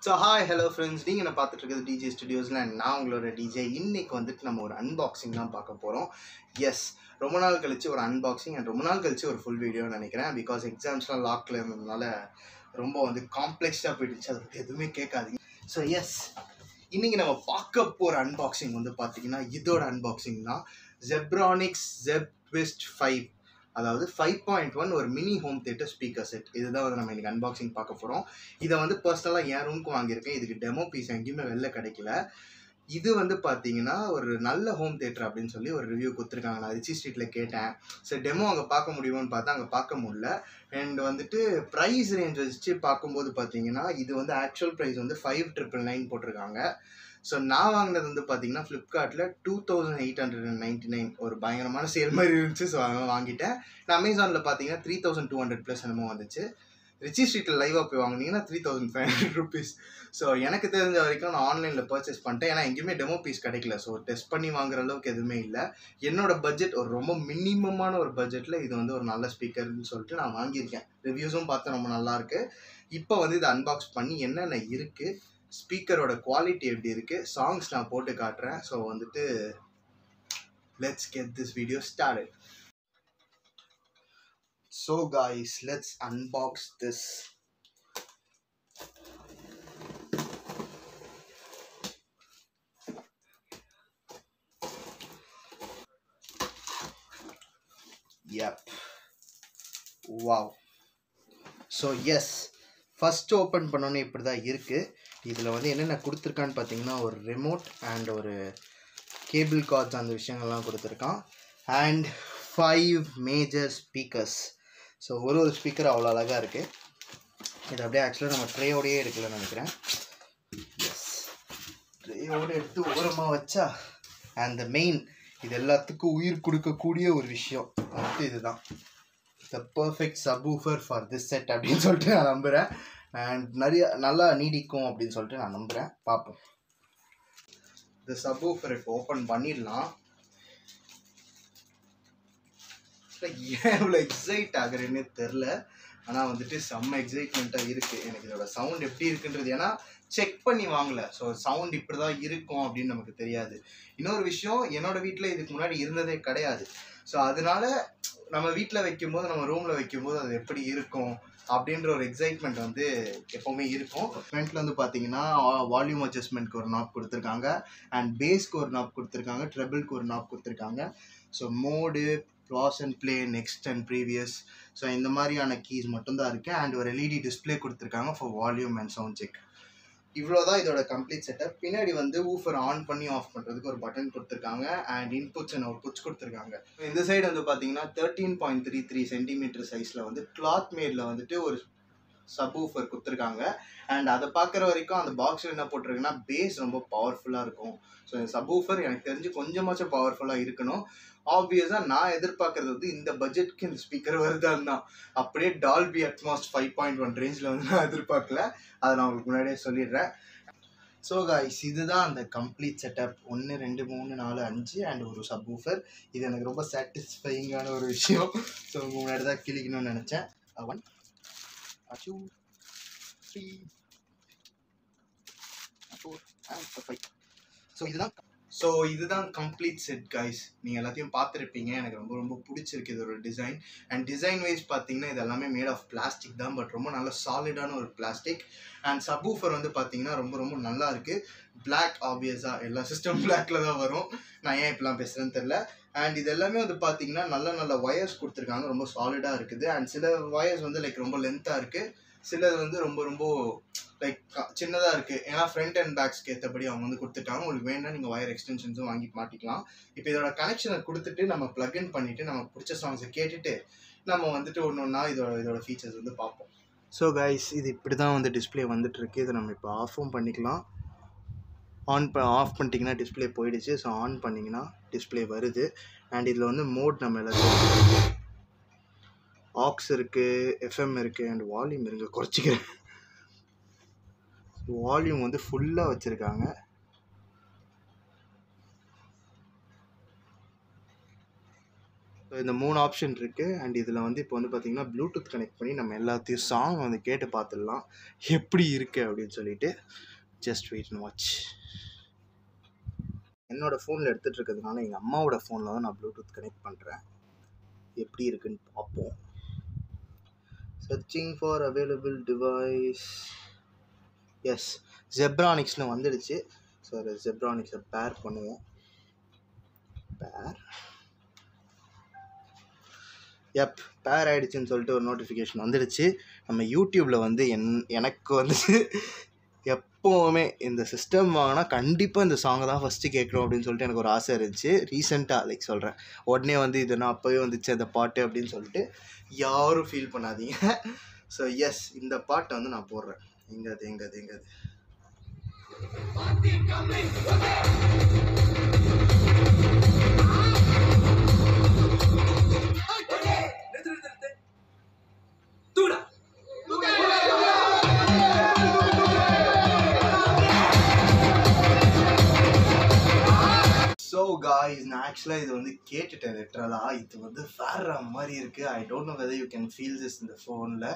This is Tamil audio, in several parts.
So hi, hello friends. நீங்க என்ன பார்த்துட்டு இருக்கிறது Djstudios and நான் உங்களோட DJ. இன்னைக்கு வந்துட்டு நம்ம ஒரு அன்பாக்சிங் தான் பார்க்க போறோம். எஸ், ரொம்ப நாள் கழிச்சு ஒரு அன்பாக்சிங் அண்ட் ரொம்ப நாள் கழிச்சு ஒரு ஃபுல் வீடியோ நினைக்கிறேன். பிகாஸ் எக்ஸாம்ஸ்லாம் லாக்ல இருந்ததுனால ரொம்ப வந்து காம்ப்ளெக்ஸாக போயிடுச்சு. அதை பற்றி எதுவுமே கேட்காதீங்க. ஸோ எஸ், இன்னைக்கு நம்ம பார்க்க போகிற அன்பாக்சிங் வந்து பார்த்தீங்கன்னா இதோட அன்பாக்சிங் தான். ZEBRONICS Zeb-Twist 5, அதாவது 5.1 ஒரு mini home theatre speaker set. இதுதான் வந்து நம்ம இன்னைக்கு அன்பாக்சிங் பார்க்க போகிறோம். இதை வந்து பர்சனலாக என் ரூமுக்கு வாங்கியிருக்கேன். இதுக்கு டெமோ பீஸ் எங்கேயுமே வெளில கிடைக்கல. இது வந்து பார்த்தீங்கன்னா ஒரு நல்ல ஹோம் தியேட்டர் அப்படின்னு சொல்லி ஒரு ரிவ்யூ கொடுத்துருக்காங்க. நான் ரிச்சி ஸ்ட்ரீட்டில் கேட்டேன். சரி டெமோ அங்கே பார்க்க முடியுமான்னு பார்த்தா அங்கே பார்க்க முடியல. அண்ட் வந்துட்டு ப்ரைஸ் ரேஞ்ச் வச்சு பார்க்கும்போது பார்த்தீங்கன்னா இது வந்து ஆக்சுவல் ப்ரைஸ் வந்து 5,999 போட்டிருக்காங்க. ஸோ நான் வாங்கினது வந்து பார்த்தீங்கன்னா ஃப்ளிப்கார்ட்டில் 2,899 ஒரு பயங்கரமான சேல் மாதிரி இருந்துச்சு. ஸோ அதனால் வாங்கிட்டேன். நான் அமேசானில் பார்த்தீங்கன்னா 3,200 ப்ளஸ் என்னமோ வந்துச்சு. ரிச்சி ஸ்ட்ரீட்டில் லைவாக போய் வாங்கினீங்கன்னா 3,500 ருபீஸ். ஸோ எனக்கு தெரிஞ்ச வரைக்கும் நான் ஆன்லைனில் பர்ச்சேஸ் பண்ணிட்டேன். ஏன்னா எங்கேயுமே டெமோ பீஸ் கிடைக்கல. ஸோ டெஸ்ட் பண்ணி வாங்குற அளவுக்கு எதுவுமே இல்லை. என்னோட பட்ஜெட் ஒரு ரொம்ப மினிமமான ஒரு பட்ஜெட்டில் இது வந்து ஒரு நல்ல ஸ்பீக்கர்னு சொல்லிட்டு நான் வாங்கியிருக்கேன். ரிவ்யூஸும் பார்த்தா ரொம்ப நல்லாயிருக்கு. இப்போ வந்து இதை அன்பாக்ஸ் பண்ணி என்னென்ன இருக்குது, ஸ்பீக்கரோட குவாலிட்டி எப்படி இருக்குது, சாங்ஸ் நான் போட்டு காட்டுறேன். ஸோ வந்துட்டு let's get this video started. So guys, let's unbox this. Yep. Wow. So yes, first open பண்ணோன்னே இப்படி தான் இருக்குது. இதில் வந்து என்னென்ன கொடுத்துருக்கான்னு பார்த்தீங்கன்னா ஒரு ரிமோட் அண்ட் ஒரு கேபிள் கார்ட்ஸ் அந்த விஷயங்கள்லாம் கொடுத்துருக்கான். And 5 major speakers. ஸோ ஒரு ஸ்பீக்கர் அவ்வளோ அழகாக இருக்குது. இது அப்படியே ஆக்சுவலாக நம்ம ட்ரேயோடையே எடுக்கலன்னு நினைக்கிறேன். எஸ், ட்ரேயோடு எடுத்து ஓரமாக வச்சா அண்ட் த மெயின், இது எல்லாத்துக்கும் உயிர் கொடுக்கக்கூடிய ஒரு விஷயம் வந்துட்டு இதுதான். The perfect subwoofer for this set அப்படின்னு சொல்லிட்டு நான் நம்புகிறேன். அண்ட் நல்லா நீடிக்கும் அப்படின்னு சொல்லிட்டு நான் நம்புகிறேன். பார்ப்போம். இந்த சப்வூஃபர் இப்போ ஓப்பன் பண்ணிடலாம். ஏன் இவ்வளோ எக்ஸைட் ஆகுறேன்னு தெரில. ஆனால் வந்துட்டு செம்ம எக்ஸைட்மெண்ட்டாக இருக்குது. எனக்கு இதோட சவுண்ட் எப்படி இருக்குன்றது ஏன்னா செக் பண்ணி வாங்கலை. ஸோ சவுண்ட் இப்படி தான் இருக்கும் அப்படின்னு நமக்கு தெரியாது. இன்னொரு விஷயம், என்னோடய வீட்டில் இதுக்கு முன்னாடி இருந்ததே கிடையாது. ஸோ அதனால நம்ம வீட்டில் வைக்கும்போது, நம்ம ரூமில் வைக்கும்போது அது எப்படி இருக்கும் அப்படின்ற ஒரு எக்ஸைட்மெண்ட் வந்து எப்போவுமே இருக்கும். ஃப்ரண்ட்டில் வந்து பார்த்தீங்கன்னா வால்யூம் அட்ஜஸ்ட்மெண்ட்க்கு ஒரு நாப் கொடுத்துருக்காங்க, அண்ட் பேஸ்க்கு ஒரு நாப் கொடுத்துருக்காங்க, ட்ரெபிள்க்கு ஒரு நாப் கொடுத்துருக்காங்க. So mode, plus and play, next and previous, so இந்த மாதிரியான கீஸ் மட்டும்தான் இருக்குது. அண்ட் ஒரு எல்இடி டிஸ்பிளே கொடுத்துருக்காங்க for volume and sound check. இவ்வளோதான் இதோட கம்ப்ளீட் செட்டப். பின்னாடி வந்து ஊஃபர் ஆன் பண்ணி ஆஃப் பண்ணுறதுக்கு ஒரு பட்டன் கொடுத்துருக்காங்க அண்ட் இன்புட்ஸ் அண்ட் அவுட்புட்ஸ் கொடுத்துருக்காங்க. இந்த சைடு வந்து பார்த்தீங்கன்னா 13.33 சென்டிமீட்டர் சைஸில் வந்து கிளாத் மேடில் வந்துட்டு ஒரு சப்வூஃபர் கொடுத்துருக்காங்க. அண்ட் அதை பார்க்குற வரைக்கும் அந்த பாக்ஸில் என்ன போட்டிருக்குன்னா பேஸ் ரொம்ப பவர்ஃபுல்லாக இருக்கும். ஸோ இந்த சப்வூஃபர் எனக்கு தெரிஞ்சு கொஞ்சமாச்சும் பவர்ஃபுல்லாக இருக்கணும். ஆப்வியஸாக நான் எதிர்பார்க்குறது வந்து இந்த பட்ஜெட்க்கு இந்த ஸ்பீக்கர் வருதான்னு தான். அப்படியே டால்பி அட்மாஸ் 5.1 ரேஞ்சில் வந்து நான் எதிர்பார்க்கல. அதை நான் உங்களுக்கு முன்னாடியே சொல்லிடுறேன். ஸோ கைஸ், இதுதான் அந்த கம்ப்ளீட் செட்டப். 1 2 3 4 5 அண்ட் ஒரு சப்வூஃபர். இது எனக்கு ரொம்ப சாட்டிஸ்ஃபைங்கான ஒரு விஷயம். ஸோ உங்கள் முன்னாடி தான் கிளிக்கணும்னு நினச்சேன். 1 2 3 4 and 5. ஸோ இதுதான் கம்ப்ளீட் செட் கைஸ். நீங்கள் எல்லாத்தையும் பார்த்துருப்பீங்க. எனக்கு ரொம்ப ரொம்ப பிடிச்சிருக்கு இதோட டிசைன். அண்ட் டிசைன் வைஸ் பார்த்தீங்கன்னா இது எல்லாமே மேட் ஆஃப் பிளாஸ்டிக் தான், பட் ரொம்ப நல்ல சாலிடான ஒரு பிளாஸ்டிக். அண்ட் சப்வூஃபர் வந்து பார்த்தீங்கன்னா ரொம்ப ரொம்ப நல்லா இருக்குது. பிளாக், ஆப்வியஸாக எல்லா சிஸ்டம் பிளாக்ல தான் வரும். நான் ஏன் இப்படிலாம் பேசுகிறேன்னு தெரில. அண்ட் இது எல்லாமே வந்து பார்த்தீங்கன்னா நல்ல நல்ல ஒயர்ஸ் கொடுத்துருக்காங்க, ரொம்ப சாலிடாக இருக்குது. அண்ட் சில ஒயர்ஸ் வந்து லைக் ரொம்ப லென்த்தாக இருக்குது, சிலது வந்து ரொம்ப ரொம்ப லைக் சின்னதாக இருக்குது. ஏன்னா ஃப்ரண்ட் அண்ட் பேக்ஸ்க்கு ஏற்றபடி அவங்க வந்து கொடுத்துட்டாங்க. உங்களுக்கு வேணால் நீங்கள் ஒயர் எக்ஸ்டென்ஷன்ஸும் வாங்கி மாட்டிக்கலாம். இப்போ இதோட கனெக்ஷனை கொடுத்துட்டு நம்ம ப்ளக்இன் பண்ணிவிட்டு நம்ம பிடிச்ச சாங்ஸை கேட்டுட்டு நம்ம வந்துட்டு ஒன்று ஒன்றா இதோட ஃபீச்சர்ஸ் வந்து பார்ப்போம். ஸோ கைஸ், இது இப்படி தான் வந்து டிஸ்பிளே வந்துட்டுருக்கு. இதை நம்ம இப்போ ஆஃபும் பண்ணிக்கலாம். ஆஃப் பண்ணிட்டீங்கன்னா டிஸ்பிளே போயிடுச்சு. ஸோ ஆன் பண்ணிங்கன்னா டிஸ்பிளே வருது. அண்ட் இதில் வந்து மோட் நம்ம எல்லாத்தையும் ஆக்ஸ் இருக்குது, எஃப்எம் இருக்குது, அண்ட் வால்யூம் இருக்குது. குறைச்சிக்கிறேன். வால்யூம் வந்து ஃபுல்லாக வச்சுருக்காங்க. ஸோ இந்த 3 ஆப்ஷன் இருக்குது. அண்ட் இதில் வந்து இப்போ வந்து பார்த்திங்கன்னா ப்ளூடூத் கனெக்ட் பண்ணி நம்ம எல்லாத்தையும் சாங் வந்து கேட்டு பார்த்துடலாம் எப்படி இருக்குது அப்படின்னு சொல்லிட்டு. Just wait and watch. என்னோடய ஃபோனில் எடுத்துகிட்டு இருக்கிறதுனால எங்கள் அம்மாவோட ஃபோனில் தான் நான் ப்ளூடூத் கனெக்ட் பண்ணுறேன். எப்படி இருக்குன்னு பார்ப்போம். Searching for available device. Yes, ஜெப்ரானிக்ஸ்னு வந்துடுச்சு. ஸோ அதை ஜெப்ரானிக்ஸை பேர் பண்ணுவோம். பேர் ஆகிடுச்சின்னு சொல்லிட்டு ஒரு நோட்டிஃபிகேஷன் வந்துடுச்சு. நம்ம யூடியூப்பில் வந்து எனக்கு வந்து எப்போவுமே இந்த சிஸ்டம் வாங்கினா கண்டிப்பாக இந்த சாங்கை தான் ஃபஸ்ட்டு கேட்கணும் அப்படின்னு சொல்லிட்டு எனக்கு ஒரு ஆசை இருந்துச்சு. ரீசெண்டாக லைக் சொல்கிறேன், உடனே வந்து இது நான் அப்போவே வந்துச்சு அந்த பாட்டு அப்படின்னு சொல்லிட்டு யாரும் ஃபீல் பண்ணாதீங்க. ஸோ எஸ், இந்த பாட்டை வந்து நான் போடுறேன். எங்கது ஸோ காய்ஸ், நான் ஆக்சுவலாக இது வந்து கேட்டுட்டேன் லிட்ரலாக. இது வந்து வேற மாதிரி இருக்குது. I don't know whether you can feel this இந்த ஃபோனில்.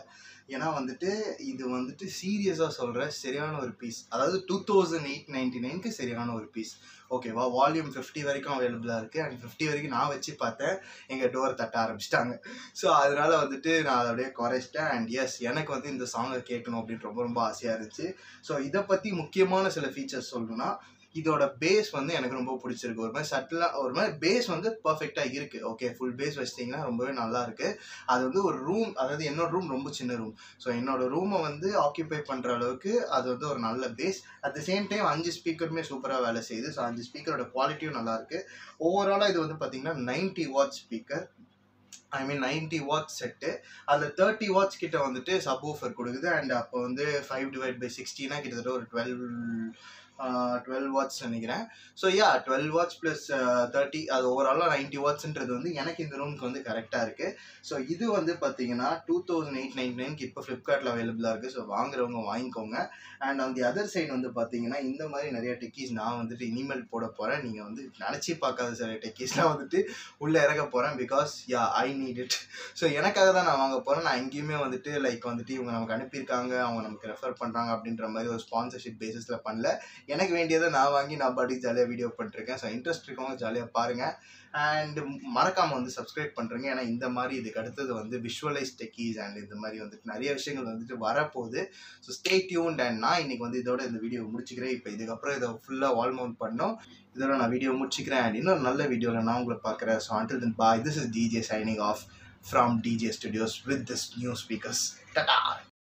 ஏன்னா வந்துட்டு இது வந்துட்டு சீரியஸாக சொல்கிறேன், சரியான ஒரு பீஸ். அதாவது 2899க்கு சரியான ஒரு பீஸ். ஓகேவா, வால்யூம் 50 வரைக்கும் அவைலபிளாக இருக்குது. அண்ட் 50 வரைக்கும் நான் வச்சு பார்த்தேன், எங்கள் டோர் தட்ட ஆரம்பிச்சிட்டாங்க. ஸோ அதனால் வந்துட்டு நான் அதை அப்படியே குறைச்சிட்டேன். அண்ட் எஸ், எனக்கு வந்து இந்த சாங்கை கேட்கணும் அப்படின்னு ரொம்ப ஆசையாக இருந்துச்சு. ஸோ இதை பற்றி முக்கியமான சில ஃபீச்சர்ஸ் சொல்லணும்னா, இதோட பேஸ் வந்து எனக்கு ரொம்ப பிடிச்சிருக்கு. ஒரு மாதிரி சட்டிலாக, ஒரு மாதிரி பேஸ் வந்து பர்ஃபெக்டாக இருக்குது. ஓகே, ஃபுல் பேஸ் வச்சிட்டிங்கன்னா ரொம்பவே நல்லா இருக்குது. அது வந்து ஒரு ரூம், அதாவது என்னோட ரூம் ரொம்ப சின்ன ரூம். ஸோ என்னோட ரூமை வந்து ஆக்கியூபை பண்ணுற அளவுக்கு அது வந்து ஒரு நல்ல bass. At the same time 5 ஸ்பீக்கருமே சூப்பராக வேலை செய்யுது. ஸோ 5 ஸ்பீக்கரோட குவாலிட்டியும் நல்லாயிருக்கு. ஓவராலாக இது வந்து பார்த்திங்கன்னா 90 வாட் ஸ்பீக்கர், ஐ மீன் 90 வாட்ஸ் செட்டு. அதில் 30 வாட்ஸ் கிட்ட வந்துட்டு சப்வூஃபர் கொடுக்குது. அண்ட் அப்போ வந்து 5/16 கிட்டத்தட்ட ஒரு 12 வாட்ஸ் நினைக்கிறேன். ஸோ 12 வாட்ஸ் ப்ளஸ் 30, அது ஓவராலாக 90 வாட்ஸ்ன்றது வந்து எனக்கு இந்த ரூமுக்கு வந்து கரெக்டாக இருக்குது. ஸோ இது வந்து பார்த்தீங்கன்னா 2899க்கு இப்போ ஃப்ளிப்கார்ட்டில் அவைலபிளாக இருக்குது. ஸோ வாங்குறவங்க வாங்கிக்கோங்க. And on the other side வந்து பார்த்தீங்கன்னா இந்த மாதிரி நிறைய டெக்கீஸ் நான் வந்துட்டு இனிமேல் போட போகிறேன். நீங்கள் வந்து நினச்சி பார்க்காத சில டெக்கீஸ்லாம் வந்துட்டு உள்ளே இறக்க போகிறேன். Because I need it. So எனக்காக தான் நான் வாங்க போகிறேன். நான் எங்கேயுமே வந்துட்டு லைக் வந்துட்டு இவங்க நமக்கு அனுப்பியிருக்காங்க, அவங்க நமக்கு ரெஃபர் பண்ணுறாங்க அப்படின்ற மாதிரி ஒரு ஸ்பான்சர்ஷிப் பேசிஸில் பண்ணல. எனக்கு வேண்டியதை நான் வாங்கி நான் பாட்டி ஜாலியாக வீடியோ பண்ணிருக்கேன். ஸோ இன்ட்ரெஸ்ட் இருக்கவங்க ஜாலியாக பாருங்கள். அண்ட் மறக்காமல் வந்து சப்ஸ்கிரைப் பண்ணுறேங்க. ஏன்னா இந்த மாதிரி இதுக்கு அடுத்தது வந்து விஷுவலைஸ் டெக்கீஸ் அண்ட் இந்த மாதிரி வந்துட்டு நிறைய விஷயங்கள் வந்துட்டு வரப்போகுது. So stay tuned. அண்ட் நான் இன்றைக்கி வந்து இதோட இந்த வீடியோ முடிச்சுக்கிறேன். இப்போ இதுக்கப்புறம் இதை ஃபுல்லாக வால் மவுண்ட் பண்ணோம். இதோட நான் வீடியோ முடிச்சுக்கிறேன். அண்ட் இன்னொரு நல்ல வீடியோவில் நான் உங்களை பார்க்குறேன். So until then, bye. This is DJ signing off from Djstudios with this new speakers. Ta-ta!